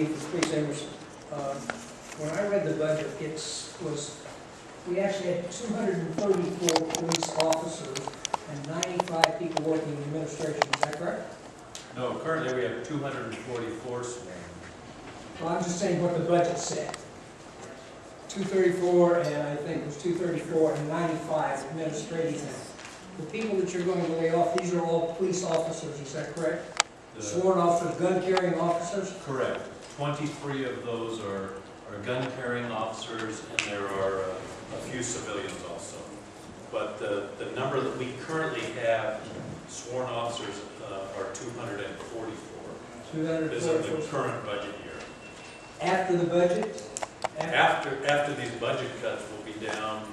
Chief of Police Emerson. When I read the budget, we actually had 234 police officers and 95 people working in administration. Is that correct? No, currently we have 244 sworn. Well, I'm just saying what the budget said. 234, and I think it was 234 and 95 administrative. The people that you're going to lay off, these are all police officers, is that correct? Sworn officers, gun-carrying officers? Correct. 23 of those are gun-carrying officers, and there are a few civilians also. But the number that we currently have sworn officers are 244. 244. This is the current budget year. After the budget? After these budget cuts, we'll be down,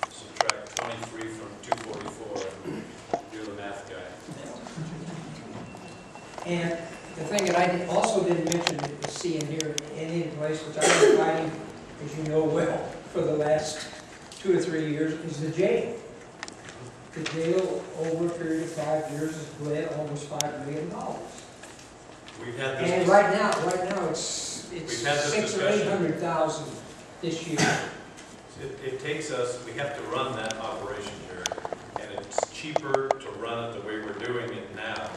subtract 23 from 244, and you're the math guy. And the thing that I also didn't mention that you see in here in any place, which I've been fighting, as you know well, for the last 2 or 3 years, is the jail. The jail, over a period of 5 years, has bled almost $5 million. We've had this. And right now it's We've had this 600,000 or discussion. 800,000 this year. It takes us, we have to run that operation here, and it's cheaper to run it the way we're doing it now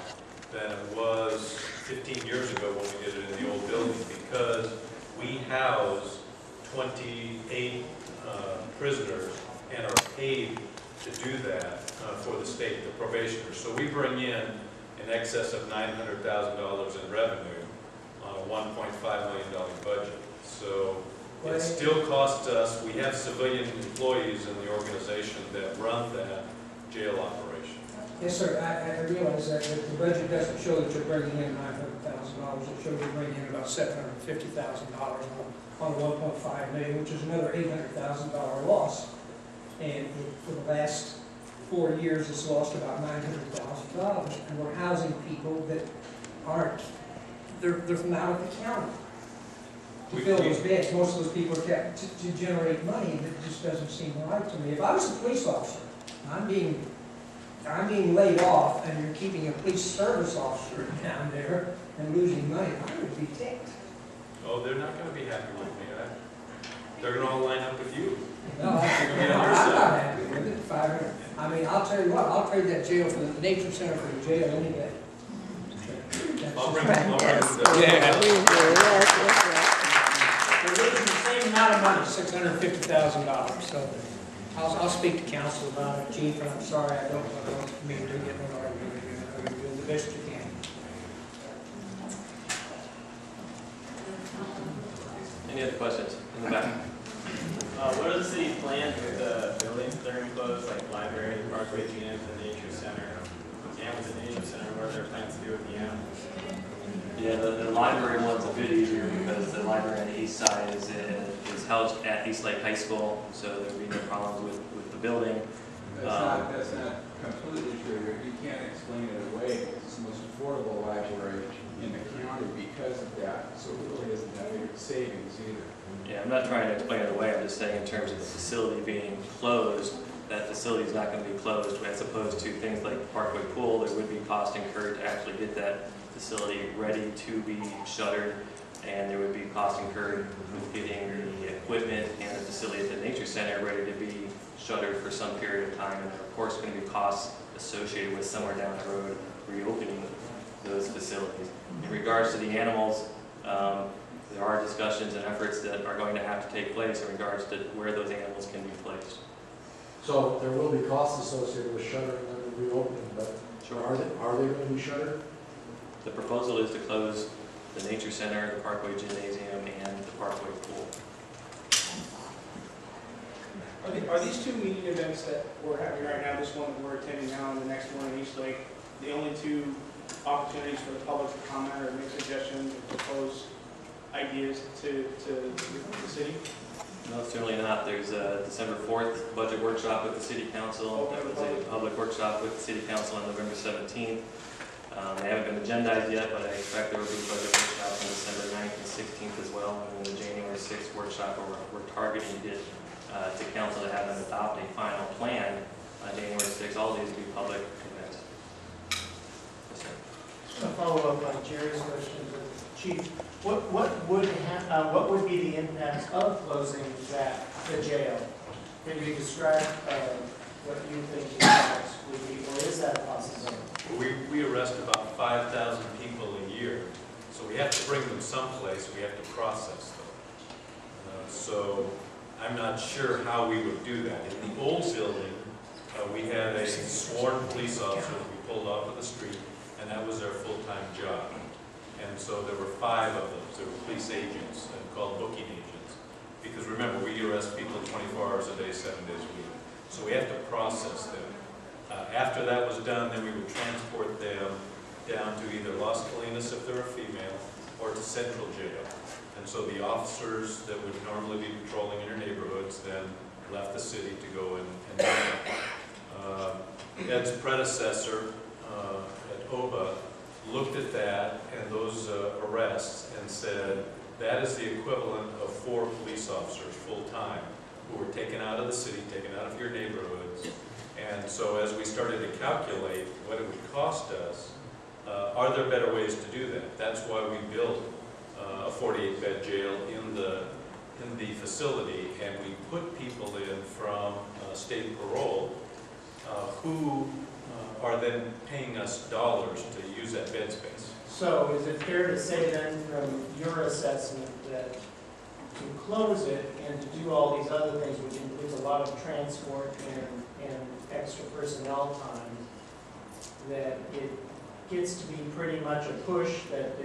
than it was 15 years ago when we did it in the old building, because we house 28 prisoners and are paid to do that for the state, the probationers. So we bring in excess of $900,000 in revenue on a $1.5 million budget. So it still costs us, we have civilian employees in the organization that run that jail operation. Yes, sir, I realize that the budget doesn't show that you're bringing in $900,000. It shows you're bringing in about $750,000 on the $1.5 million, which is another $800,000 loss. And for the last 4 years, it's lost about $900,000. And we're housing people that aren't, they're from out of the county to fill those beds. Most of those people are kept to generate money, and it just doesn't seem right to me. If I was a police officer, I'm being laid off, and you're keeping a police service officer down there and losing money, I would be ticked. Oh, they're not going to be happy with me. They're going to all line up with you. No, I'm not happy with it. 500. I mean, I'll tell you what, I'll trade that jail for the nature center for the jail any day. I'll bring them. Yeah. We're losing the same amount of money, $650,000. So I'll speak to council about it, Chief, and I'm sorry, I don't mean to get in an argument with you. I know you're doing the best you can. Any other questions in the back? What are the city's plans with the buildings that are enclosed, like library, parkway, gyms, and nature center? And with the nature center, what are their plans to do with the animals? Yeah, the library one's a bit easier because the library on the east side is housed at East Lake High School, so there would be no problems with the building. That's not completely true. You can't explain it away. It's the most affordable library in the county because of that. So it really isn't that big of savings either. Yeah, I'm not trying to explain it away. I'm just saying in terms of the facility being closed, that facility is not going to be closed as opposed to things like Parkway Pool. There would be cost incurred to actually get that facility ready to be shuttered, and there would be cost incurred with getting the equipment and the facility at the Nature Center ready to be shuttered for some period of time. And there are, of course, going to be costs associated with somewhere down the road reopening those facilities. In regards to the animals, there are discussions and efforts that are going to have to take place in regards to where those animals can be placed. So there will be costs associated with shuttering and reopening, but are they going to be shuttered? The proposal is to close the Nature Center, the Parkway Gymnasium, and the Parkway Pool. Are these two meeting events that we're having right now, this one that we're attending now and the next one in East Lake, the only two opportunities for the public to comment or make suggestions or propose ideas to the city? No, certainly not. There's a December 4th budget workshop with the City Council. There was a public workshop with the City Council on November 17th. They haven't been agendized yet, but I expect there will be budget workshops on December 9th and 16th as well. And then the January 6th workshop where we're targeting to get to council to have them adopt a final plan on January 6th. All these will be public events. Yes, sir. Just to follow up on Jerry's question, Chief, what would be the impact of closing the jail? Can you describe what you think the impacts would be, or is that a possibility? We arrest about 5,000 people a year, so we have to bring them someplace, we have to process them. So I'm not sure how we would do that. In the old building, we had a sworn police officer that we pulled off of the street, and that was their full-time job. And so there were 5 of those. There were police agents called booking agents. Because remember, we arrest people 24 hours a day, 7 days a week. So we have to process them. After that was done, then we would transport them down to either Las Colinas if they're a female, or to Central Jail. And so the officers that would normally be patrolling in your neighborhoods then left the city to go and do that. Ed's predecessor at OBA looked at that and those arrests and said that is the equivalent of 4 police officers full-time who were taken out of the city, taken out of your neighborhoods. And so as we started to calculate what it would cost us, are there better ways to do that? That's why we built a 48-bed jail in the facility, and we put people in from state parole who are then paying us dollars to use that bed space. So is it fair to say then from your assessment that to close it and to do all these other things, which includes a lot of transport and extra personnel time, that it gets to be pretty much a push that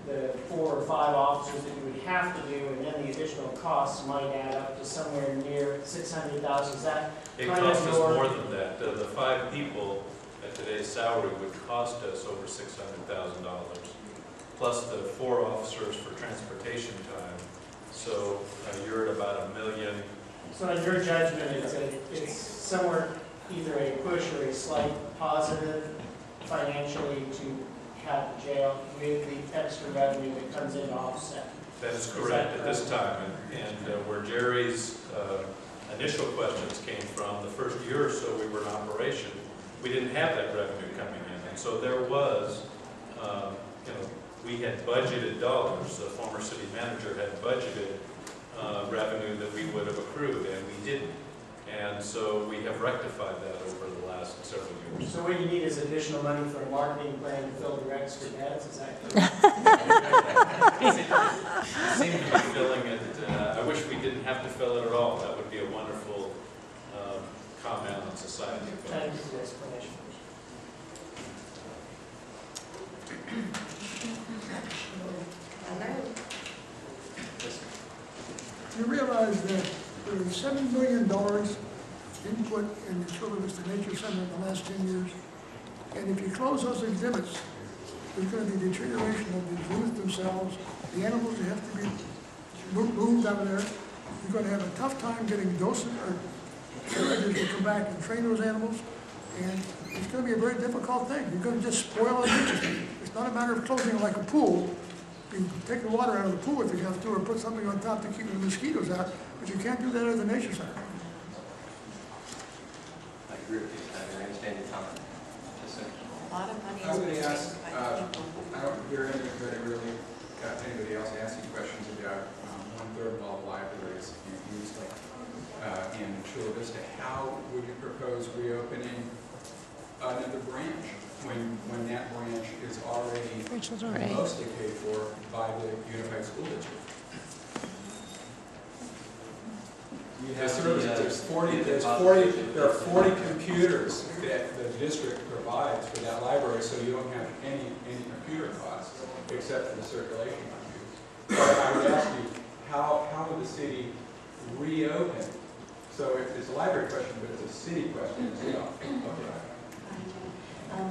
the 4 or 5 officers that you would have to do, and then the additional costs might add up to somewhere near $600,000? Is that It kind costs of us your... more than that. The 5 people at today's salary would cost us over $600,000, plus the 4 officers for transportation time. So you're at about $1 million. So in your judgment, it's somewhere either a push or a slight positive financially to have the jail with the extra revenue that comes in to offset. That is correct at this time. And where Jerry's initial questions came from, the first year or so we were in operation, we didn't have that revenue coming in. And so there was, we had budgeted dollars. The former city manager had budgeted revenue that we would have accrued, and we didn't. And so we have rectified that over the last several years. So what you need is additional money for a marketing plan to fill the extra beds, is that correct? Seem to be filling it. I wish we didn't have to fill it at all. That would be a wonderful comment on society. Thank you for the explanation. You realize that there is $7 million input in the Chula Vista Nature Center in the last 10 years. And if you close those exhibits, there's going to be deterioration of the booths themselves, the animals that have to be moved out of there. You're going to have a tough time getting docents or curators to come back and train those animals. And it's going to be a very difficult thing. You're going to just spoil it. It's not a matter of closing it like a pool. You can take the water out of the pool if you have to, or put something on top to keep the mosquitoes out, but you can't do that at the Nature Center. I agree with you, I understand your comment. Yes, sir. A lot of money I is would being ask, saved by the people. I don't hear anybody really, anybody else asking questions about 1/3 of all libraries in Eastlake, in Chula Vista. How would you propose reopening another branch when that branch is already Right. mostly paid for by the Unified School District? You There's have services, there are 40 computers that the district provides for that library, so you don't have any computer costs except for the circulation computers. So I would ask you, how would the city reopen? So it's a library question, but it's a city question as well. Okay.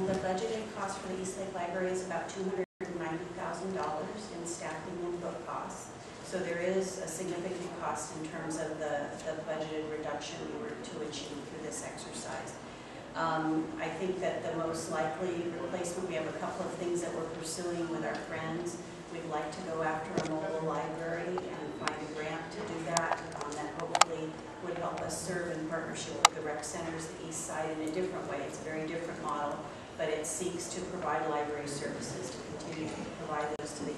The budgeted cost for the Eastlake Library is about $290,000 in staffing and book costs. So there is a significant cost in terms of the budgeted reduction we were to achieve through this exercise. I think that the most likely replacement, we have a couple of things that we're pursuing with our friends. We'd like to go after a mobile library and find a grant to do that. That hopefully would help us serve in partnership with the rec centers, the east side, in a different way. It's a very different model, but it seeks to provide library services, to continue to provide those to the